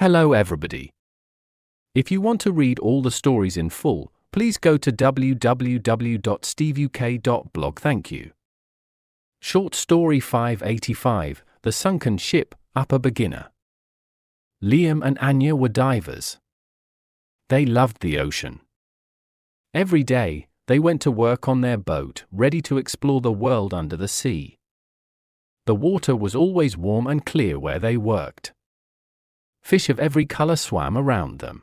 Hello everybody. If you want to read all the stories in full, please go to www.steveuk.blog. Thank you. Short Story 585, The Sunken Ship, Upper Beginner. Liam and Anya were divers. They loved the ocean. Every day, they went to work on their boat, ready to explore the world under the sea. The water was always warm and clear where they worked. Fish of every color swam around them.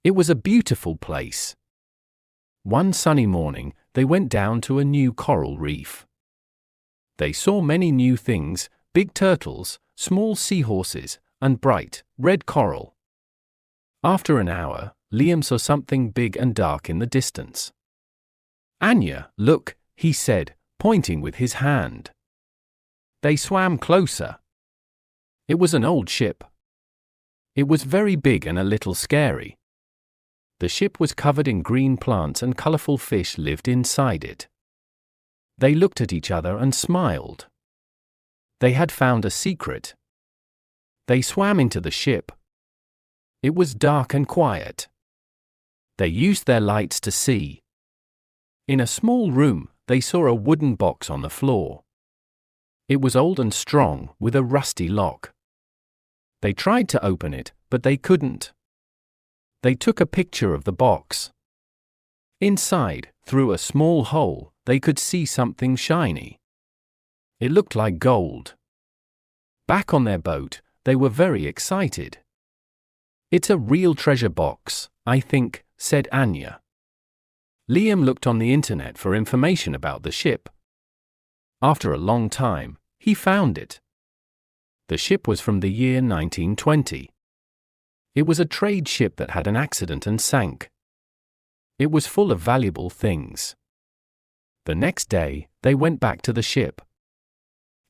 It was a beautiful place. One sunny morning, they went down to a new coral reef. They saw many new things: big turtles, small seahorses, and bright, red coral. After an hour, Liam saw something big and dark in the distance. "Anya, look," he said, pointing with his hand. They swam closer. It was an old ship. It was very big and a little scary. The ship was covered in green plants and colourful fish lived inside it. They looked at each other and smiled. They had found a secret. They swam into the ship. It was dark and quiet. They used their lights to see. In a small room, they saw a wooden box on the floor. It was old and strong, with a rusty lock. They tried to open it, but they couldn't. They took a picture of the box. Inside, through a small hole, they could see something shiny. It looked like gold. Back on their boat, they were very excited. "It's a real treasure box, I think," said Anya. Liam looked on the internet for information about the ship. After a long time, he found it. The ship was from the year 1920. It was a trade ship that had an accident and sank. It was full of valuable things. The next day, they went back to the ship.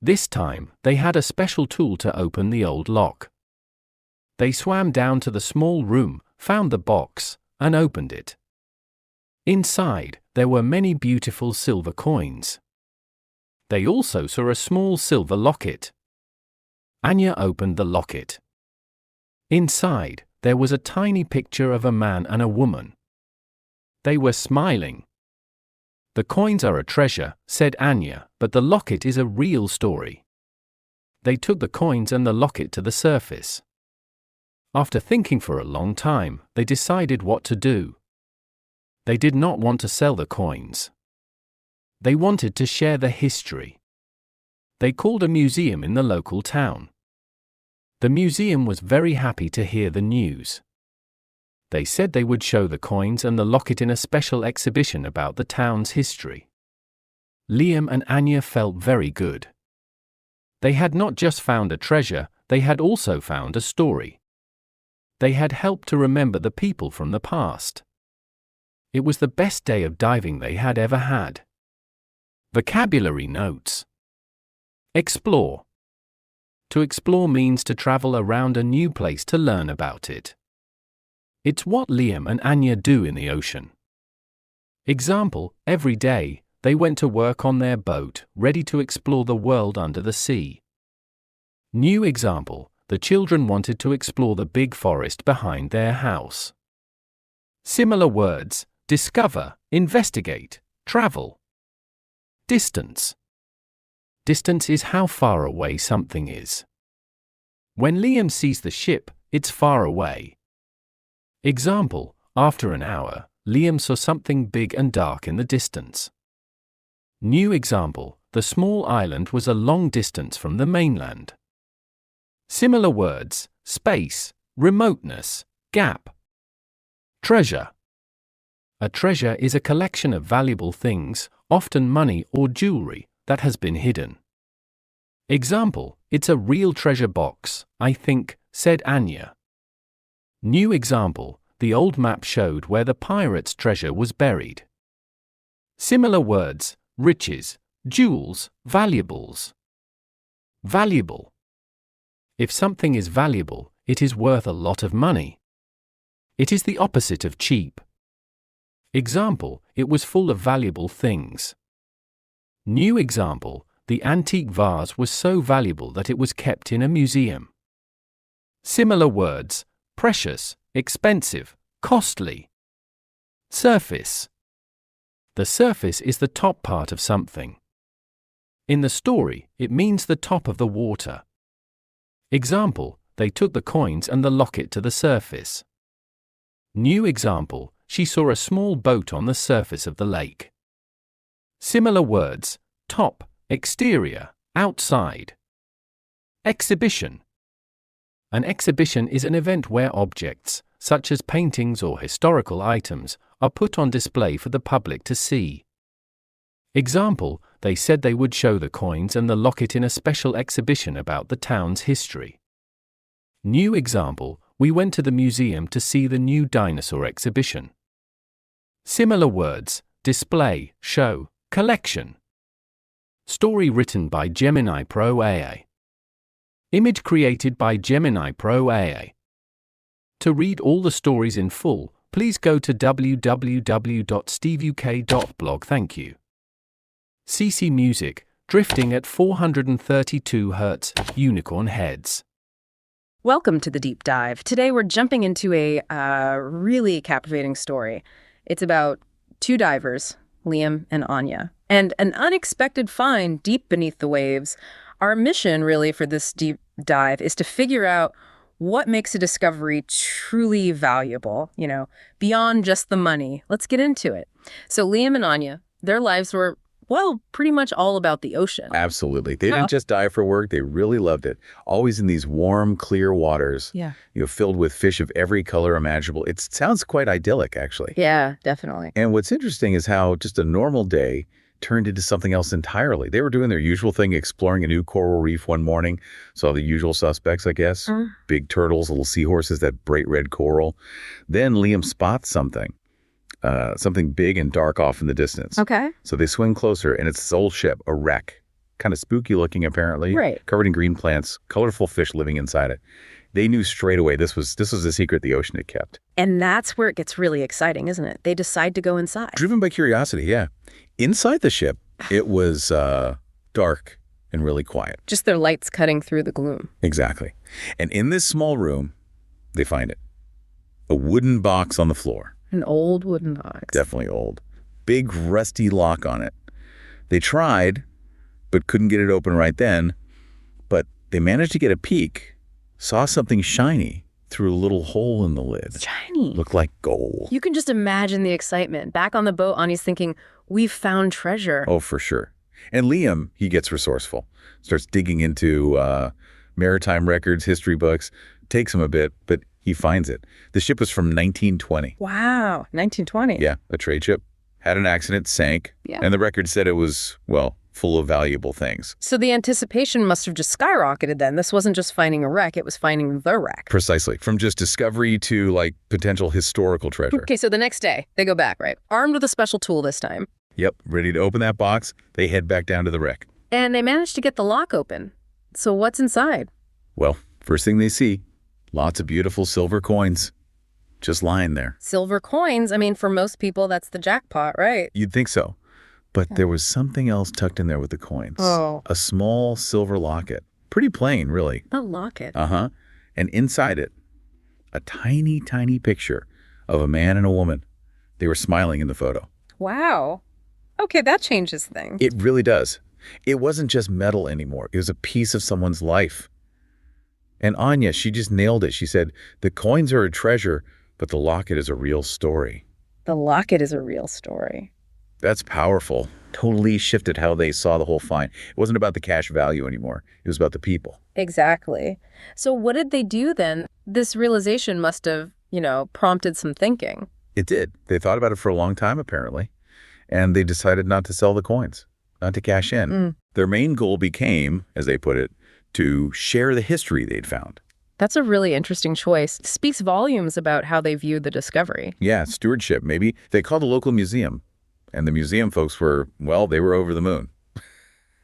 This time, they had a special tool to open the old lock. They swam down to the small room, found the box, and opened it. Inside, there were many beautiful silver coins. They also saw a small silver locket. Anya opened the locket. Inside, there was a tiny picture of a man and a woman. They were smiling. "The coins are a treasure," said Anya, "but the locket is a real story." They took the coins and the locket to the surface. After thinking for a long time, they decided what to do. They did not want to sell the coins. They wanted to share the history. They called a museum in the local town. The museum was very happy to hear the news. They said they would show the coins and the locket in a special exhibition about the town's history. Liam and Anya felt very good. They had not just found a treasure, they had also found a story. They had helped to remember the people from the past. It was the best day of diving they had ever had. Vocabulary notes. Explore. To explore means to travel around a new place to learn about it. It's what Liam and Anya do in the ocean. Example: every day, they went to work on their boat, ready to explore the world under the sea. New example: the children wanted to explore the big forest behind their house. Similar words: discover, investigate, travel. Distance. Distance is how far away something is. When Liam sees the ship, it's far away. Example: after an hour, Liam saw something big and dark in the distance. New example: the small island was a long distance from the mainland. Similar words: space, remoteness, gap. Treasure. A treasure is a collection of valuable things, often money or jewelry, that has been hidden. Example: it's a real treasure box, I think, said Anya. New example: the old map showed where the pirates' treasure was buried. Similar words: riches, jewels, valuables. Valuable. If something is valuable, it is worth a lot of money. It is the opposite of cheap. Example: it was full of valuable things. New example: the antique vase was so valuable that it was kept in a museum. Similar words: precious, expensive, costly. Surface. The surface is the top part of something. In the story, it means the top of the water. Example: they took the coins and the locket to the surface. New example: she saw a small boat on the surface of the lake. Similar words: top, exterior, outside. Exhibition. An exhibition is an event where objects, such as paintings or historical items, are put on display for the public to see. Example: they said they would show the coins and the locket in a special exhibition about the town's history. New example: we went to the museum to see the new dinosaur exhibition. Similar words: display, show, collection. Story written by Gemini Pro AI. Image created by Gemini Pro AI. To read all the stories in full, please go to www.steveuk.blog. Thank you. CC Music, Drifting at 432 Hz, Unicorn Heads. Welcome to the Deep Dive. Today we're jumping into a really captivating story. It's about two divers, Liam and Anya, and an unexpected find deep beneath the waves. Our mission really for this deep dive is to figure out what makes a discovery truly valuable, beyond just the money. Let's get into it. So Liam and Anya, their lives were, well, pretty much all about the ocean. Absolutely. They didn't just dive for work. They really loved it. Always in these warm, clear waters, filled with fish of every color imaginable. It sounds quite idyllic, actually. Yeah, definitely. And what's interesting is how just a normal day turned into something else entirely. They were doing their usual thing, exploring a new coral reef one morning. Saw the usual suspects, I guess. Big turtles, little seahorses, that bright red coral. Then Liam spots something big and dark off in the distance. Okay. So they swing closer, and it's this old ship, a wreck. Kind of spooky looking, apparently. Right. Covered in green plants, colorful fish living inside it. They knew straight away this was the secret the ocean had kept. And that's where it gets really exciting, isn't it? They decide to go inside. Driven by curiosity, yeah. Inside the ship, it was dark and really quiet. Just their lights cutting through the gloom. Exactly. And in this small room, they find it. A wooden box on the floor. An old wooden box. Definitely old. Big rusty lock on it. They tried, but couldn't get it open right then. But they managed to get a peek, saw something shiny through a little hole in the lid. Shiny. Looked like gold. You can just imagine the excitement. Back on the boat, Anya's thinking, we've found treasure. Oh, for sure. And Liam, he gets resourceful. Starts digging into maritime records, history books. Takes him a bit, but he finds it. The ship was from 1920. Wow, 1920. Yeah, a trade ship. Had an accident, sank. Yeah. And the record said it was, well, full of valuable things. So the anticipation must have just skyrocketed then. This wasn't just finding a wreck, it was finding the wreck. Precisely. From just discovery to, potential historical treasure. Okay, so the next day, they go back, right? Armed with a special tool this time. Yep, ready to open that box. They head back down to the wreck. And they managed to get the lock open. So what's inside? Well, first thing they see, lots of beautiful silver coins just lying there. Silver coins? I mean, for most people, that's the jackpot, right? You'd think so. But there was something else tucked in there with the coins. Oh. A small silver locket. Pretty plain, really. A locket? Uh-huh. And inside it, a tiny, tiny picture of a man and a woman. They were smiling in the photo. Wow. Okay, that changes things. It really does. It wasn't just metal anymore. It was a piece of someone's life. And Anya, she just nailed it. She said, the coins are a treasure, but the locket is a real story. The locket is a real story. That's powerful. Totally shifted how they saw the whole find. It wasn't about the cash value anymore. It was about the people. Exactly. So what did they do then? This realization must have, prompted some thinking. It did. They thought about it for a long time, apparently. And they decided not to sell the coins, not to cash in. Their main goal became, as they put it, to share the history they'd found. That's a really interesting choice. It speaks volumes about how they viewed the discovery. Yeah, stewardship, maybe. They called a local museum. And the museum folks were, well, they were over the moon.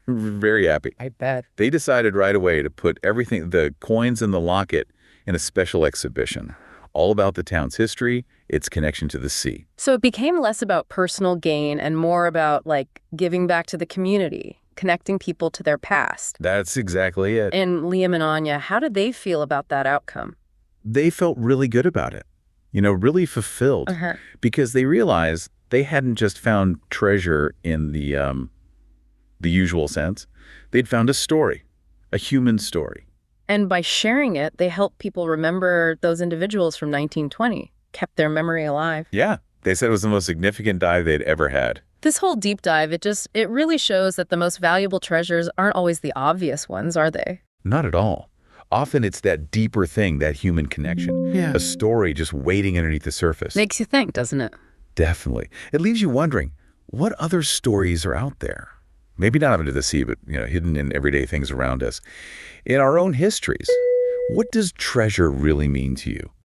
Very happy. I bet. They decided right away to put everything, the coins and the locket, in a special exhibition. All about the town's history, its connection to the sea. So it became less about personal gain and more about, giving back to the community. connecting people to their past. That's exactly it. And Liam and Anya, how did they feel about that outcome? They felt really good about it, really fulfilled, because they realized they hadn't just found treasure in the usual sense. They'd found a story, a human story. And by sharing it, they helped people remember those individuals from 1920, kept their memory alive. Yeah, they said it was the most significant dive they'd ever had. This whole deep dive, it really shows that the most valuable treasures aren't always the obvious ones, are they? Not at all. Often it's that deeper thing, that human connection. Yeah. A story just waiting underneath the surface. Makes you think, doesn't it? Definitely. It leaves you wondering, what other stories are out there? Maybe not under the sea, but hidden in everyday things around us. In our own histories, what does treasure really mean to you?